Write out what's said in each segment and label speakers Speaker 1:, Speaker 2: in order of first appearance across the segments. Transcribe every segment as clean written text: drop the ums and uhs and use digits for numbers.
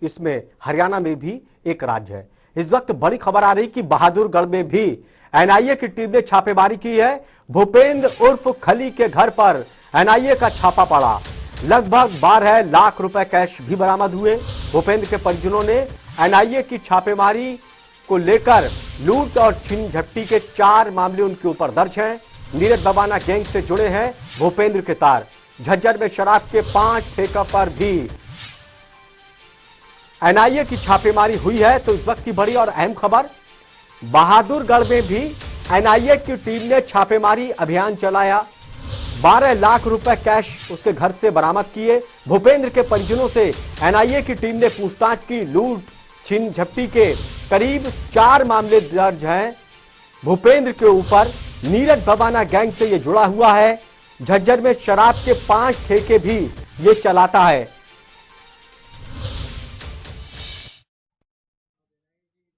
Speaker 1: इसमें हरियाणा में भी एक राज्य है। इस वक्त बड़ी खबर आ रही कि बहादुरगढ़ में भी एनआईए की टीम ने छापेमारी की है। भूपेंद्र उर्फ खली के घर पर एनआईए का छापा पड़ा। लगभग 12 लाख रुपए कैश भी बरामद हुए। भूपेंद्र के परिजनों ने एनआईए की छापेमारी को लेकर लूट और छीन झपटी के 4 मामले उनके ऊपर दर्ज हैं। नीरज बबाना गैंग से जुड़े हैं भूपेंद्र के तार। झज्जर में शराब के 5 ठेका पर भी एनआईए की छापेमारी हुई है। तो इस वक्त की बड़ी और अहम खबर, बहादुरगढ़ में भी एनआईए की टीम ने छापेमारी अभियान चलाया। 12 लाख रुपए कैश उसके घर से बरामद किए। भूपेंद्र के परिजनों से एनआईए की टीम ने पूछताछ की। लूट छीन झपटी के करीब 4 मामले दर्ज हैं भूपेंद्र के ऊपर। नीरज बबाना गैंग से ये जुड़ा हुआ है। झज्जर में शराब के 5 ठेके भी ये चलाता है।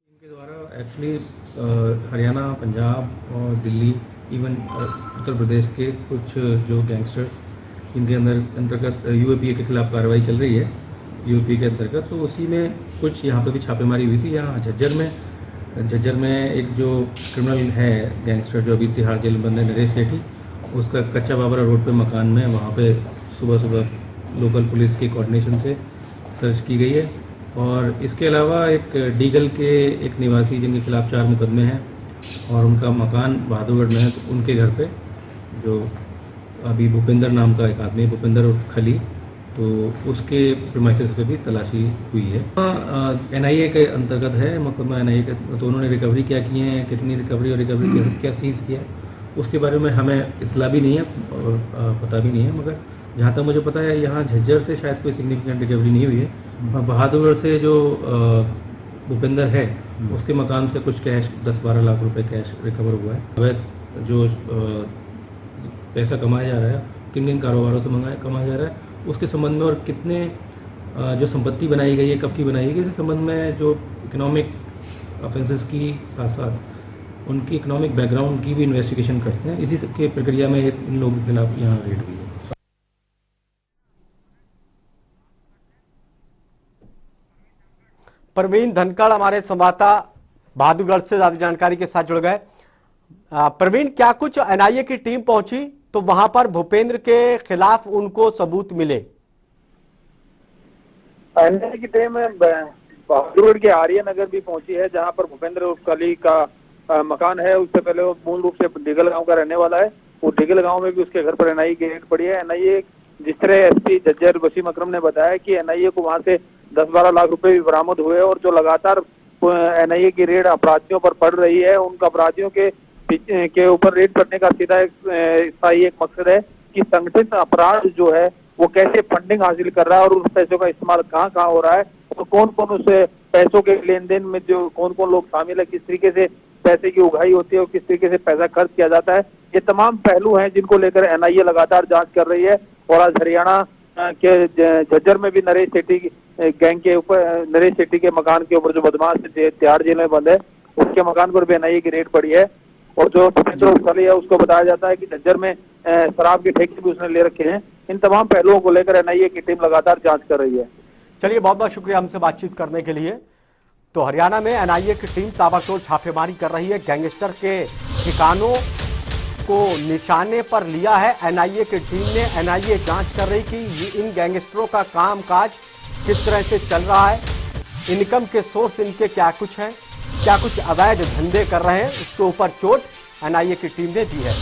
Speaker 2: इनके द्वारा एक्चुअली हरियाणा, पंजाब और दिल्ली, इवन उत्तर प्रदेश के कुछ जो गैंगस्टर इनके अंतर्गत यूएपीए के खिलाफ कार्रवाई चल रही है, यूएपीए के अंतर्गत, तो उसी में कुछ यहाँ पे भी छापेमारी हुई थी। यहाँ झज्जर में एक जो क्रिमिनल है गैंगस्टर जो अभी तिहाड़ जेल में बंद है, नरेश सेठी, उसका कच्चा बाबरा रोड पे मकान में वहाँ पे सुबह लोकल पुलिस के कोऑर्डिनेशन से सर्च की गई है। और इसके अलावा एक डीगल के एक निवासी जिनके खिलाफ 4 मुकदमे हैं और उनका मकान बहादुरगढ़ में है, तो उनके घर पे जो अभी भूपेंद्र नाम का एक आदमी, भूपेंद्र और खली, तो उसके प्रीमाइसेस पे भी तलाशी हुई है। एनआईए के अंतर्गत है मुकदमा एनआईए के, तो उन्होंने रिकवरी क्या की है, कितनी रिकवरी और रिकवरी क्या सीज़ किया, उसके बारे में हमें इतला भी नहीं है और पता भी नहीं है। मगर जहाँ तक मुझे पता है यहाँ झज्जर से शायद कोई सिग्निफिकेंट रिकवरी नहीं हुई है। बहादुरगढ़ से जो भूपेंद्र है उसके मकान से कुछ कैश 10-12 लाख रुपए कैश रिकवर हुआ है। अवैध जो पैसा कमाया जा रहा है, किन किन कारोबारों से कमाया जा रहा है, उसके संबंध में और कितने जो संपत्ति बनाई गई है, कब की बनाई गई, इस संबंध में जो इकोनॉमिक ऑफेंसेस की साथ साथ उनकी इकोनॉमिक बैकग्राउंड की भी इन्वेस्टिगेशन करते हैं। इसी के प्रक्रिया में इन लोगों के खिलाफ यहाँ रेड हुई है।
Speaker 1: प्रवीण धनखड़ हमारे संवाददाता बहादुरगढ़ से ज्यादा जानकारी के साथ जुड़ गए। प्रवीण, क्या कुछ एनआईए की टीम पहुंची तो वहां पर भूपेंद्र के खिलाफ उनको सबूत मिले?
Speaker 3: एनआईए की टीम बहादुरगढ़ के आर्य नगर भी पहुंची है, जहां पर भूपेंद्र कली का मकान है। उससे पहले वो मूल रूप से डिगल गांव का रहने वाला है। वो डिगल गांव में भी उसके घर पर एनआईए की रेड पड़ी है। एनआईए, जिस तरह एसपी झज्जर वसीम अकरम ने बताया कि एनआईए को वहां से 10-12 लाख रुपए भी बरामद हुए और जो लगातार एनआईए की रेड अपराधियों पर पड़ रही है, उनका अपराधियों के ऊपर रेड करने का सीधा एक मकसद है कि संगठित अपराध जो है वो कैसे फंडिंग हासिल कर रहा है और उस पैसों का इस्तेमाल कहाँ कहाँ हो रहा है, तो कौन कौन उस पैसों के लेन देन में जो कौन कौन लोग शामिल है, किस तरीके से पैसे की उगाही होती है और किस तरीके से पैसा खर्च किया जाता है, ये तमाम पहलू हैं जिनको लेकर एनआईए लगातार जांच कर रही है। और आज हरियाणा के झज्जर में भी नरेश सेठी गैंग के ऊपर, नरेश सेठी के मकान के ऊपर जो बदमाश तिहाड़ जेल में बंद है, उसके मकान पर भी एनआईए की रेड पड़ी है। और जो भूपेंद्र खली है उसको बताया जाता है कि झज्जर में शराब के ठेके भी उसने ले रखे हैं। इन तमाम पहलुओं को लेकर एनआईए की टीम लगातार जांच कर रही है।
Speaker 1: चलिए, बहुत बहुत शुक्रिया हमसे बातचीत करने के लिए। तो हरियाणा में एनआईए की टीम ताबड़तोड़ छापेमारी कर रही है। गैंगस्टर के ठिकानों को निशाने पर लिया है एनआईए की टीम ने। एनआईए जांच कर रही कि इन गैंगस्टरों का कामकाज किस तरह से चल रहा है, इनकम के सोर्स इनके क्या कुछ हैं, क्या कुछ अवैध धंधे कर रहे हैं, उसके ऊपर चोट एनआईए की टीम ने दी है।